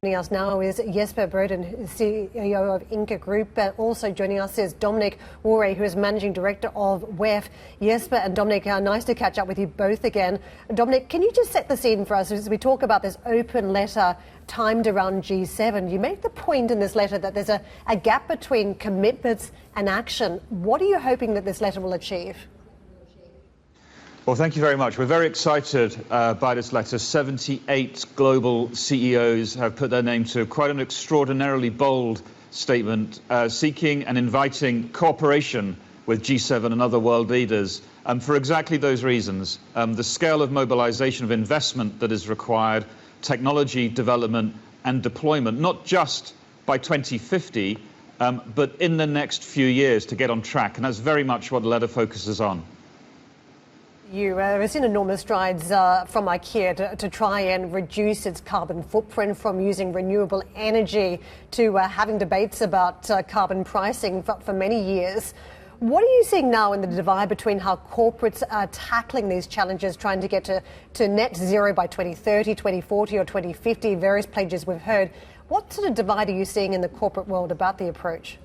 Joining us now is Jesper Brodin, CEO of Inca Group. Also joining us is Dominic Waughray, who is Managing Director of WEF. Jesper and Dominic, nice to catch up with you both again. Dominic, can you just set the scene for us as we talk about this open letter timed around G7? You make the point in this letter that there's a gap between commitments and action. What are you hoping that this letter will achieve? Well, thank you very much. We're very excited by this letter. 78 global CEOs have put their name to quite an extraordinarily bold statement seeking and inviting cooperation with G7 and other world leaders for exactly those reasons. The scale of mobilization of investment that is required, technology development and deployment, not just by 2050, but in the next few years to get on track. And that's very much what the letter focuses on. You have seen enormous strides from IKEA to try and reduce its carbon footprint, from using renewable energy to having debates about carbon pricing for many years. What are you seeing now in the divide between how corporates are tackling these challenges, trying to get to net zero by 2030, 2040 or 2050, various pledges we've heard? What sort of divide are you seeing in the corporate world about the approach?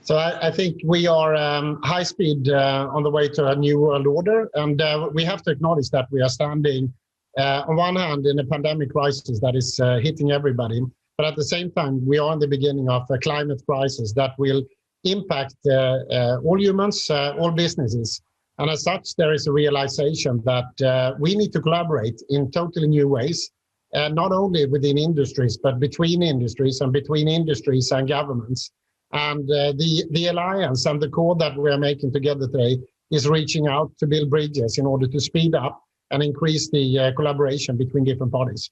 So I think we are high speed on the way to a new world order. And we have to acknowledge that we are standing on one hand in a pandemic crisis that is hitting everybody. But at the same time, we are in the beginning of a climate crisis that will impact all humans, all businesses. And as such, there is a realization that we need to collaborate in totally new ways, not only within industries, but between industries and between industries and governments. And the alliance and the call that we are making together today is reaching out to build bridges in order to speed up and increase the collaboration between different parties.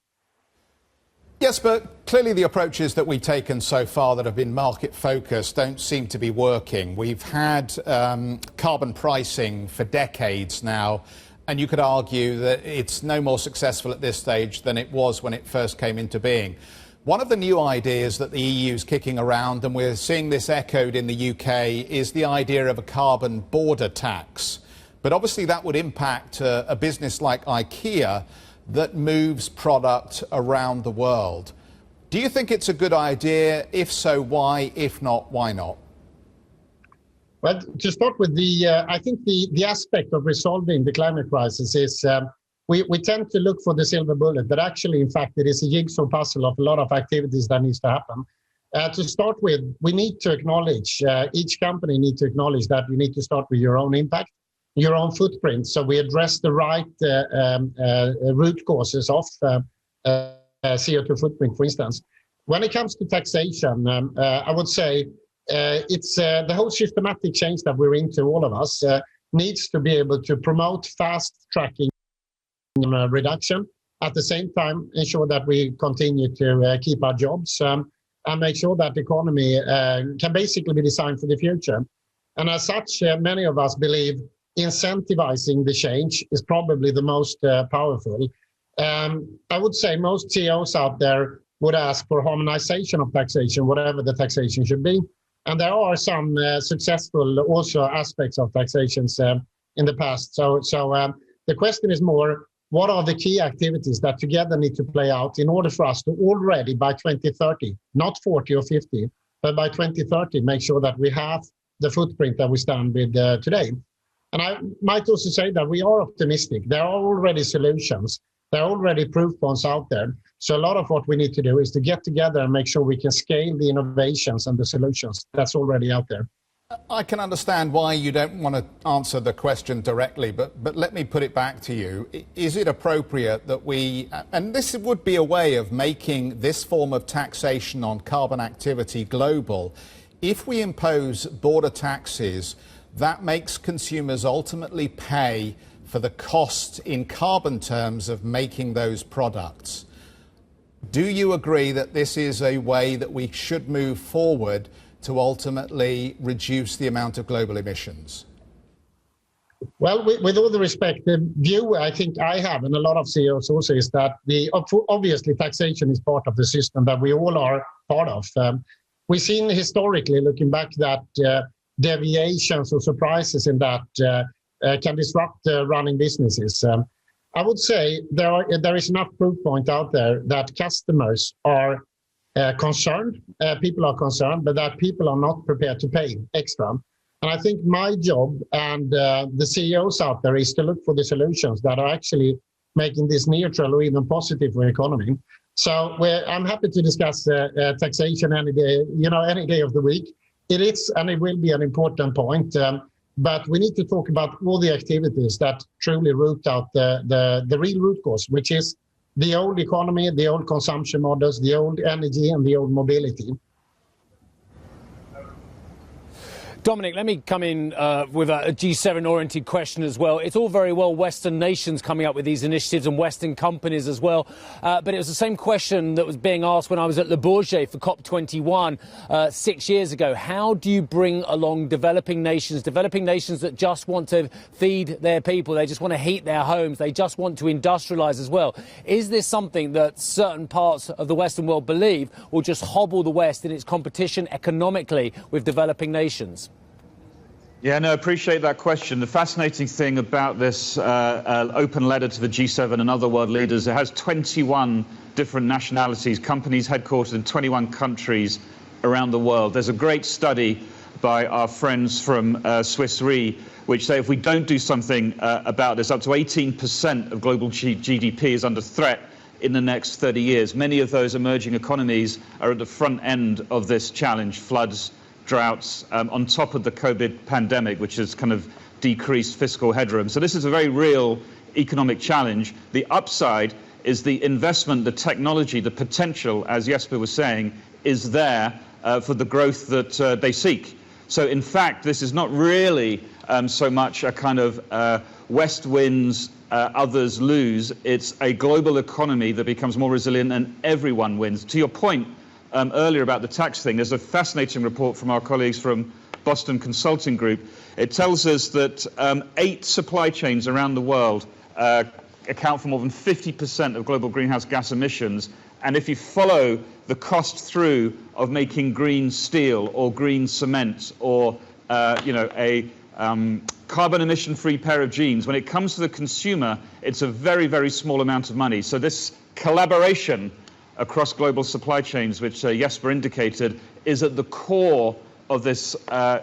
Yes, but clearly the approaches that we've taken so far that have been market focused don't seem to be working. We've had carbon pricing for decades now, and you could argue that it's no more successful at this stage than it was when it first came into being. One of the new ideas that the EU is kicking around, and we're seeing this echoed in the UK, is the idea of a carbon border tax. But obviously that would impact a business like IKEA that moves product around the world. Do you think it's a good idea? If so, why? If not, why not? Well, to start with, I think the aspect of resolving the climate crisis is we tend to look for the silver bullet, but actually, in fact, it is a jigsaw puzzle of a lot of activities that needs to happen. To start with, we need to acknowledge, each company needs to acknowledge that you need to start with your own impact, your own footprint. So we address the right root causes of CO2 footprint, for instance. When it comes to taxation, I would say it's the whole systematic change that we're into, all of us, needs to be able to promote fast tracking reduction. At the same time, ensure that we continue to keep our jobs and make sure that the economy can basically be designed for the future. And as such, many of us believe incentivizing the change is probably the most powerful. I would say most CEOs out there would ask for harmonization of taxation, whatever the taxation should be. And there are some successful also aspects of taxations in the past. So the question is more, what are the key activities that together need to play out in order for us to already by 2030, not 40 or 50, but by 2030, make sure that we have the footprint that we stand with today. And I might also say that we are optimistic. There are already solutions. There are already proof points out there. So a lot of what we need to do is to get together and make sure we can scale the innovations and the solutions that's already out there. I can understand why you don't want to answer the question directly, but let me put it back to you. Is it appropriate that we, and this would be a way of making this form of taxation on carbon activity global, if we impose border taxes, that makes consumers ultimately pay for the cost in carbon terms of making those products. Do you agree that this is a way that we should move forward to ultimately reduce the amount of global emissions? Well, with all the respect, the view I think I have, and a lot of CEOs also, is that obviously taxation is part of the system that we all are part of. We've seen historically, looking back, that deviations or surprises in that can disrupt running businesses. I would say there is enough proof point out there that customers are concerned, people are concerned, but that people are not prepared to pay extra. And I think my job and the CEOs out there is to look for the solutions that are actually making this neutral or even positive for the economy. So I'm happy to discuss taxation any day of the week. It is, and it will be an important point. But we need to talk about all the activities that truly root out the real root cause, which is the old economy, the old consumption models, the old energy, and the old mobility. Dominic, let me come in with a G7-oriented question as well. It's all very well Western nations coming up with these initiatives and Western companies as well. But it was the same question that was being asked when I was at Le Bourget for COP21 6 years ago. How do you bring along developing nations that just want to feed their people, they just want to heat their homes, they just want to industrialise as well? Is this something that certain parts of the Western world believe will just hobble the West in its competition economically with developing nations? Yeah, no, appreciate that question. The fascinating thing about this open letter to the G7 and other world leaders, it has 21 different nationalities, companies headquartered in 21 countries around the world. There's a great study by our friends from Swiss Re, which say if we don't do something about this, up to 18% of global GDP is under threat in the next 30 years. Many of those emerging economies are at the front end of this challenge: floods, droughts, on top of the COVID pandemic, which has kind of decreased fiscal headroom. So this is a very real economic challenge. The upside is the investment, the technology, the potential, as Jesper was saying, is there for the growth that they seek. So in fact, this is not really so much a kind of West wins, others lose. It's a global economy that becomes more resilient and everyone wins. To your point, earlier about the tax thing, there's a fascinating report from our colleagues from Boston Consulting Group. It tells us that 8 supply chains around the world account for more than 50% of global greenhouse gas emissions. And if you follow the cost through of making green steel or green cement or a carbon emission-free pair of jeans, when it comes to the consumer, it's a very, very small amount of money. So this collaboration across global supply chains, which Jesper indicated, is at the core of this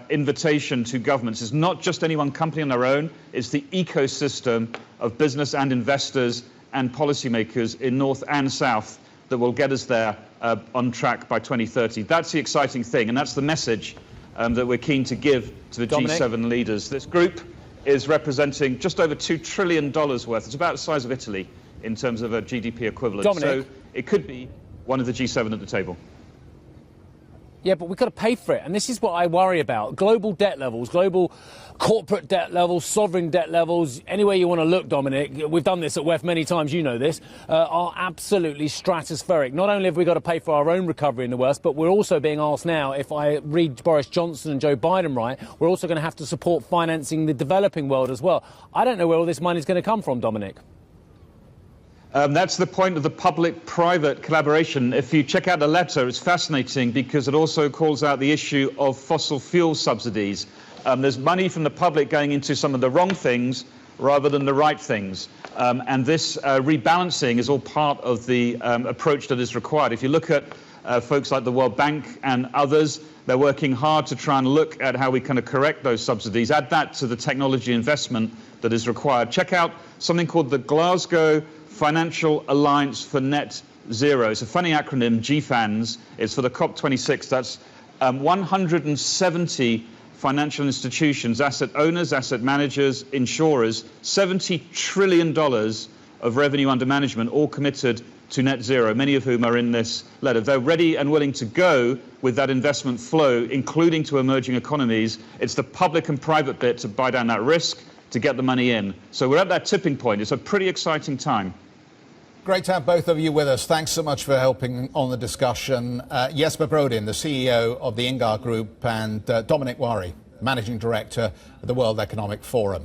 invitation to governments. It's not just any one company on their own, it's the ecosystem of business and investors and policymakers in North and South that will get us there on track by 2030. That's the exciting thing, and that's the message that we're keen to give to the Dominic? G7 leaders. This group is representing just over $2 trillion worth. It's about the size of Italy in terms of a GDP equivalent. Dominic? So it could be one of the G7 at the table. Yeah, but we've got to pay for it. And this is what I worry about. Global debt levels, global corporate debt levels, sovereign debt levels, anywhere you want to look, Dominic, we've done this at WEF many times, you know this, are absolutely stratospheric. Not only have we got to pay for our own recovery in the worst, but we're also being asked now, if I read Boris Johnson and Joe Biden right, we're also going to have to support financing the developing world as well. I don't know where all this money is going to come from, Dominic. That's the point of the public-private collaboration. If you check out the letter, it's fascinating because it also calls out the issue of fossil fuel subsidies. There's money from the public going into some of the wrong things rather than the right things. And this rebalancing is all part of the approach that is required. If you look at folks like the World Bank and others, they're working hard to try and look at how we kind of correct those subsidies, add that to the technology investment that is required. Check out something called the Glasgow Financial Alliance for Net Zero. It's a funny acronym, GFANZ. It's for the COP26. That's 170 financial institutions, asset owners, asset managers, insurers, $70 trillion of revenue under management, all committed to net zero, many of whom are in this letter. They're ready and willing to go with that investment flow, including to emerging economies. It's the public and private bit to buy down that risk, to get the money in. So we're at that tipping point. It's a pretty exciting time. Great to have both of you with us. Thanks so much for helping on the discussion. Jesper Brodin, the CEO of the Ingar Group, and Dominic Waughray, Managing Director of the World Economic Forum.